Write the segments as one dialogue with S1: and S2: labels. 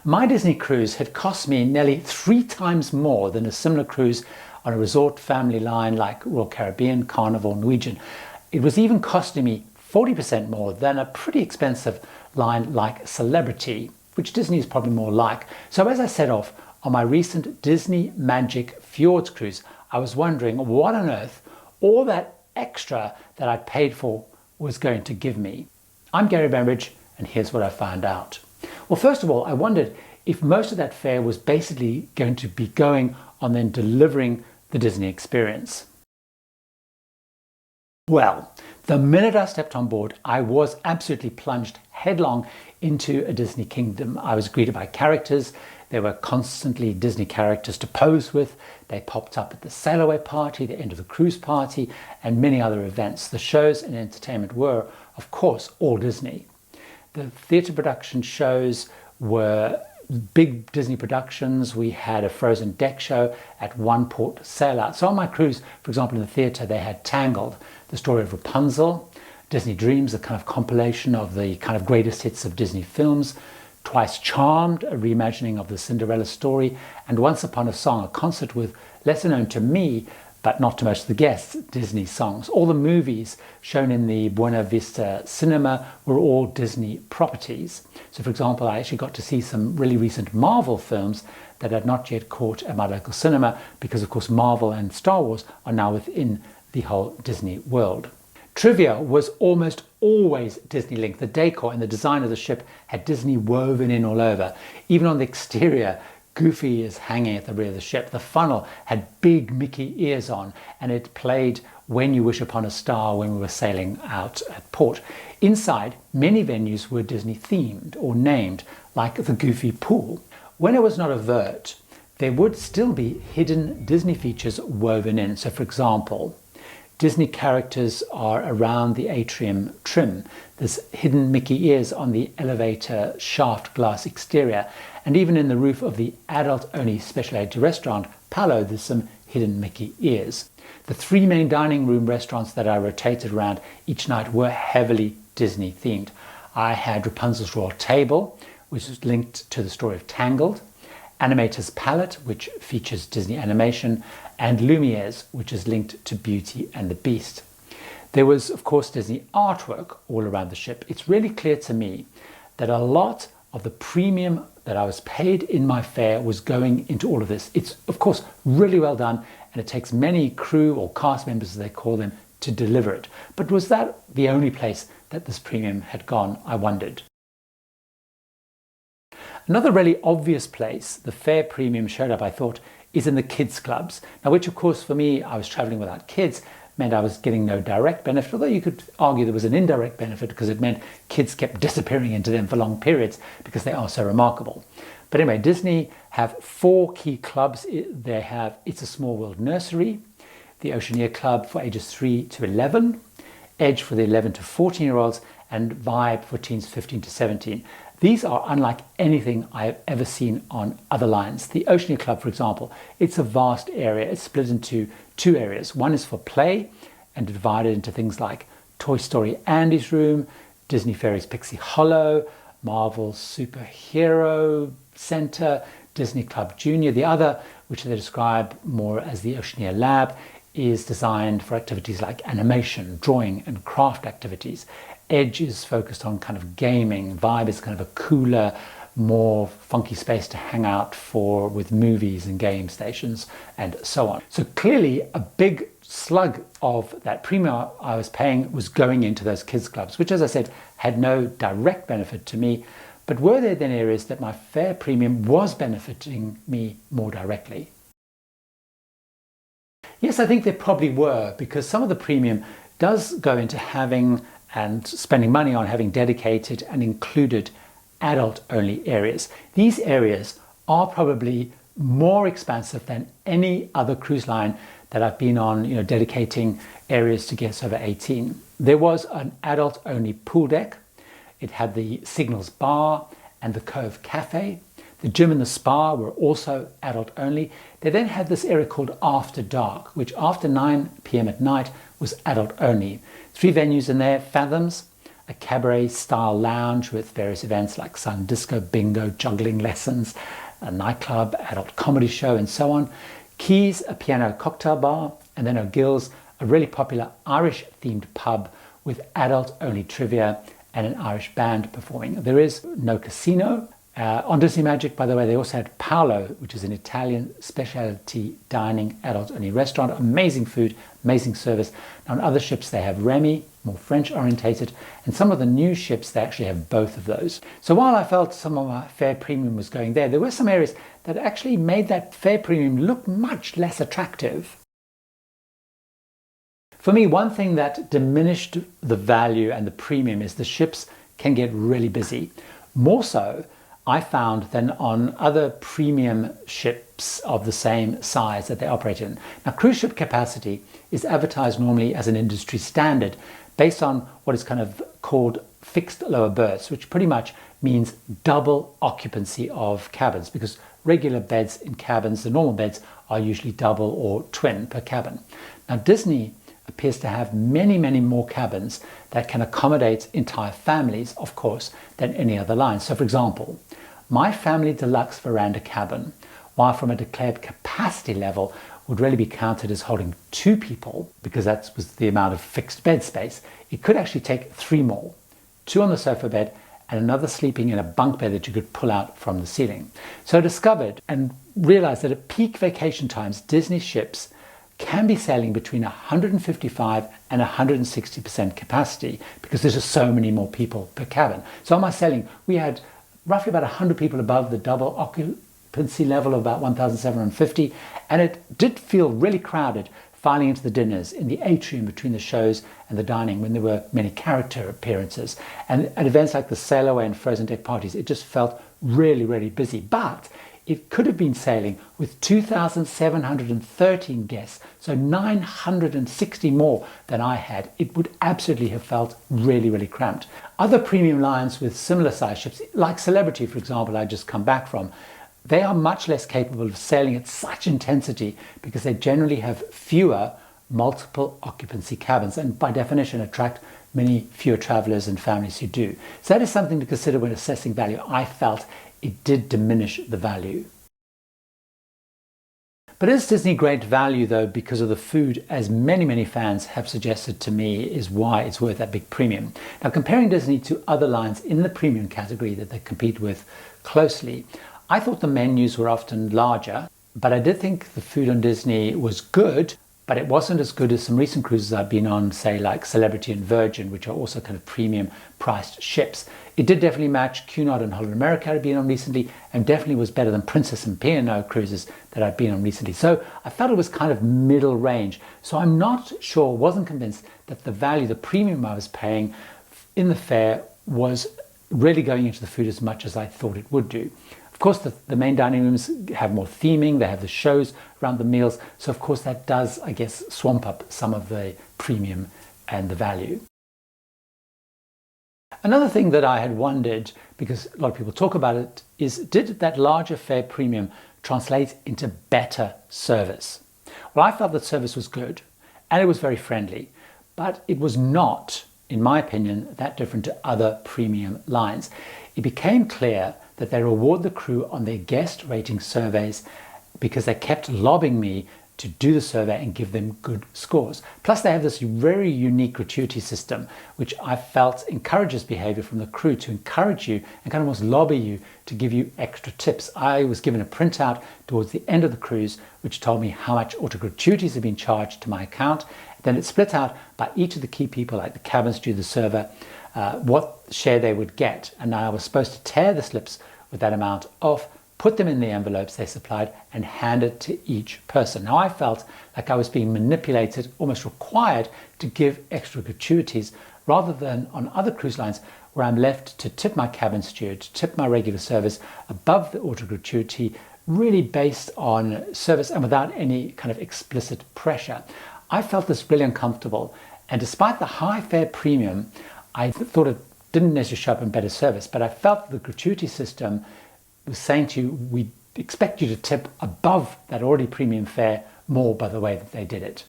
S1: My Disney cruise had cost me nearly 3 times more than a similar cruise on a resort family line like Royal Caribbean, Carnival, Norwegian. It was even costing me 40% more than a pretty expensive line like Celebrity, which Disney is probably more like. So as I set off on my recent Disney Magic Fjords cruise, I was wondering what on earth all that extra that I paid for was going to give me. I'm Gary Bembridge, and here's what I found out. Well, first of all, I wondered if most of that fare was basically going to be going on then delivering the Disney experience. Well, the minute I stepped on board, I was absolutely plunged headlong into a Disney kingdom. I was greeted by characters. There were constantly Disney characters to pose with. They popped up at the sail away party, the end of the cruise party, and many other events. The shows and entertainment were, of course, all Disney. The theatre production shows were big Disney productions. We had a Frozen deck show at one port sail out. So on my cruise, for example, in the theatre, they had Tangled, the story of Rapunzel, Disney Dreams, a kind of compilation of the kind of greatest hits of Disney films, Twice Charmed, a reimagining of the Cinderella story, and Once Upon a Song, a concert with lesser known to me, but not to most of the guests, Disney songs. All the movies shown in the Buena Vista Cinema were all Disney properties. So for example, I actually got to see some really recent Marvel films that had not yet caught at my local cinema because of course Marvel and Star Wars are now within the whole Disney world. Trivia was almost always Disney linked. The decor and the design of the ship had Disney woven in all over. Even on the exterior, Goofy is hanging at the rear of the ship. The funnel had big Mickey ears on, and it played When You Wish Upon a Star when we were sailing out at port. Inside, many venues were Disney themed or named, like the Goofy Pool. When it was not overt, there would still be hidden Disney features woven in. So for example, Disney characters are around the atrium trim. There's hidden Mickey ears on the elevator shaft glass exterior. And even in the roof of the adult-only specialty restaurant, Palo, there's some hidden Mickey ears. The 3 main dining room restaurants that I rotated around each night were heavily Disney themed. I had Rapunzel's Royal Table, which is linked to the story of Tangled, Animator's Palette, which features Disney animation, and Lumiere's, which is linked to Beauty and the Beast. There was, of course, Disney artwork all around the ship. It's really clear to me that a lot of the premium that I was paid in my fare was going into all of this. It's, of course, really well done, and it takes many crew or cast members, as they call them, to deliver it. But was that the only place that this premium had gone, I wondered. Another really obvious place the fare premium showed up, I thought, is in the kids clubs. Now, which of course for me, I was traveling without kids, meant I was getting no direct benefit, although you could argue there was an indirect benefit because it meant kids kept disappearing into them for long periods because they are so remarkable. But anyway, Disney have 4 key clubs. They have It's a Small World Nursery, the Oceaneer Club for ages 3 to 11, Edge for the 11 to 14-year-olds, and Vibe for teens 15 to 17. These are unlike anything I have ever seen on other lines. The Oceaneer Club, for example, it's a vast area. It's split into 2 areas. One is for play and divided into things like Toy Story Andy's Room, Disney Fairies Pixie Hollow, Marvel's Superhero Center, Disney Club Junior. The other, which they describe more as the Oceaneer Lab, is designed for activities like animation, drawing, and craft activities. Edge is focused on kind of gaming. Vibe is kind of a cooler, more funky space to hang out for with movies and game stations and so on. So clearly a big slug of that premium I was paying was going into those kids clubs, which, as I said, had no direct benefit to me. But were there then areas that my fare premium was benefiting me more directly? Yes, I think there probably were, because some of the premium does go into having and spending money on having dedicated and included adult-only areas. These areas are probably more expansive than any other cruise line that I've been on, dedicating areas to guests over 18. There was an adult-only pool deck. It had the Signals Bar and the Cove Cafe. The gym and the spa were also adult only. They then had this area called After Dark, which after 9 p.m. at night was adult only. 3 venues in there: Fathoms, a cabaret-style lounge with various events like sun disco, bingo, juggling lessons, a nightclub, adult comedy show, and so on. Keys, a piano cocktail bar, and then O'Gill's, a really popular Irish-themed pub with adult-only trivia and an Irish band performing. There is no casino. On Disney Magic, by the way, they also had Paolo, which is an Italian specialty dining adult-only restaurant. Amazing food, amazing service. Now, on other ships, they have Remy, more French-orientated, and some of the new ships, they actually have both of those. So while I felt some of my fare premium was going there were some areas that actually made that fare premium look much less attractive. For me, one thing that diminished the value and the premium is the ships can get really busy. More so, I found, than on other premium ships of the same size that they operate in. Now, cruise ship capacity is advertised normally as an industry standard based on what is kind of called fixed lower berths, which pretty much means double occupancy of cabins, because regular beds in cabins, the normal beds, are usually double or twin per cabin. Now, Disney appears to have many, many more cabins that can accommodate entire families, of course, than any other line. So, for example, my family deluxe veranda cabin, while from a declared capacity level would really be counted as holding 2 people, because that was the amount of fixed bed space, it could actually take 3 more, 2 on the sofa bed and another sleeping in a bunk bed that you could pull out from the ceiling. So I discovered and realized that at peak vacation times, Disney ships can be sailing between 155 and 160% capacity, because there's just so many more people per cabin. So on my sailing, we had roughly about 100 people above the double occupancy level of about 1,750, and it did feel really crowded filing into the dinners in the atrium between the shows and the dining when there were many character appearances. And at events like the Sail Away and Frozen Deck parties, it just felt really, really busy. But it could have been sailing with 2,713 guests, so 960 more than I had. It would absolutely have felt really, really cramped. Other premium lines with similar size ships, like Celebrity, for example, I just come back from, they are much less capable of sailing at such intensity because they generally have fewer multiple occupancy cabins and by definition attract many fewer travelers and families who do. So that is something to consider when assessing value. I felt it did diminish the value. But is Disney great value though because of the food, as many, many fans have suggested to me is why it's worth that big premium? Now, comparing Disney to other lines in the premium category that they compete with closely, I thought the menus were often larger, but I did think the food on Disney was good, but it wasn't as good as some recent cruises I've been on, say like Celebrity and Virgin, which are also kind of premium priced ships. It did definitely match Cunard and Holland America I've been on recently, and definitely was better than Princess and P&O cruises that I've been on recently. So I felt it was kind of middle range. So I'm not sure, wasn't convinced that the value, the premium I was paying in the fare was really going into the food as much as I thought it would do. Of course, the main dining rooms have more theming, they have the shows around the meals, so of course that does, I guess, swamp up some of the premium and the value. Another thing that I had wondered, because a lot of people talk about it, is did that larger fare premium translate into better service? Well, I felt that service was good and it was very friendly, but it was not, in my opinion, that different to other premium lines. It became clear that they reward the crew on their guest rating surveys because they kept lobbying me to do the survey and give them good scores. Plus they have this very unique gratuity system, which I felt encourages behavior from the crew to encourage you and kind of almost lobby you to give you extra tips. I was given a printout towards the end of the cruise, which told me how much auto gratuities had been charged to my account. Then it split out by each of the key people, like the cabin steward, the server, what share they would get. And I was supposed to tear the slips with that amount off, put them in the envelopes they supplied, and hand it to each person. Now, I felt like I was being manipulated, almost required to give extra gratuities, rather than on other cruise lines where I'm left to tip my cabin steward, to tip my regular service above the auto gratuity, really based on service and without any kind of explicit pressure. I felt this really uncomfortable, and despite the high fare premium, I thought it didn't necessarily show up in better service, but I felt the gratuity system was saying to you, we expect you to tip above that already premium fare more by the way that they did it.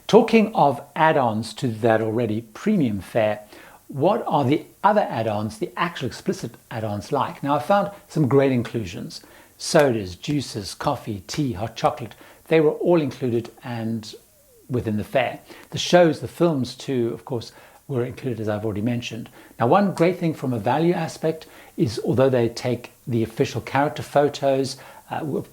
S1: Talking of add-ons to that already premium fare, what are the other add-ons, the actual explicit add-ons like? Now, I found some great inclusions. Sodas, juices, coffee, tea, hot chocolate, they were all included and within the fare. The shows, the films too, of course, were included, as I've already mentioned. Now, one great thing from a value aspect is, although they take the official character photos,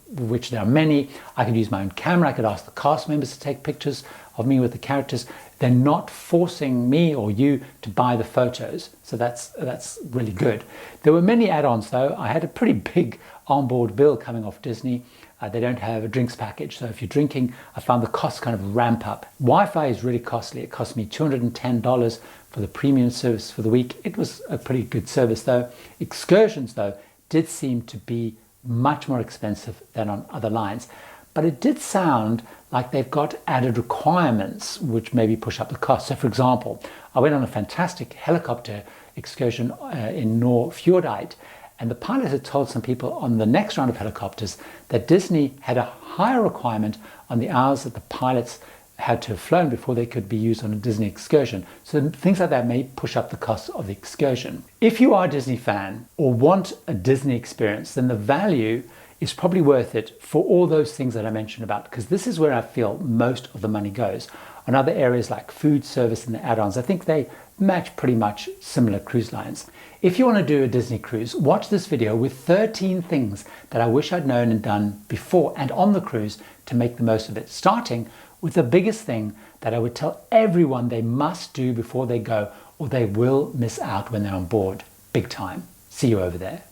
S1: which there are many, I could use my own camera, I could ask the cast members to take pictures of me with the characters. They're not forcing me or you to buy the photos, so that's really good. There were many add-ons though. I had a pretty big onboard bill coming off Disney. They don't have a drinks package, so if you're drinking, I found the costs kind of ramp up. Wi-Fi is really costly. It cost me $210 for the premium service for the week. It was a pretty good service though. Excursions though did seem to be much more expensive than on other lines, but it did sound like they've got added requirements which maybe push up the cost. So for example, I went on a fantastic helicopter excursion in Norwegian, and the pilot had told some people on the next round of helicopters that Disney had a higher requirement on the hours that the pilots had to have flown before they could be used on a Disney excursion. So things like that may push up the cost of the excursion. If you are a Disney fan or want a Disney experience, then the value is probably worth it for all those things that I mentioned about, because this is where I feel most of the money goes. On other areas like food service and the add-ons, I think they match pretty much similar cruise lines. If you want to do a Disney cruise, watch this video with 13 things that I wish I'd known and done before and on the cruise to make the most of it, starting with the biggest thing that I would tell everyone they must do before they go, or they will miss out when they're on board big time. See you over there.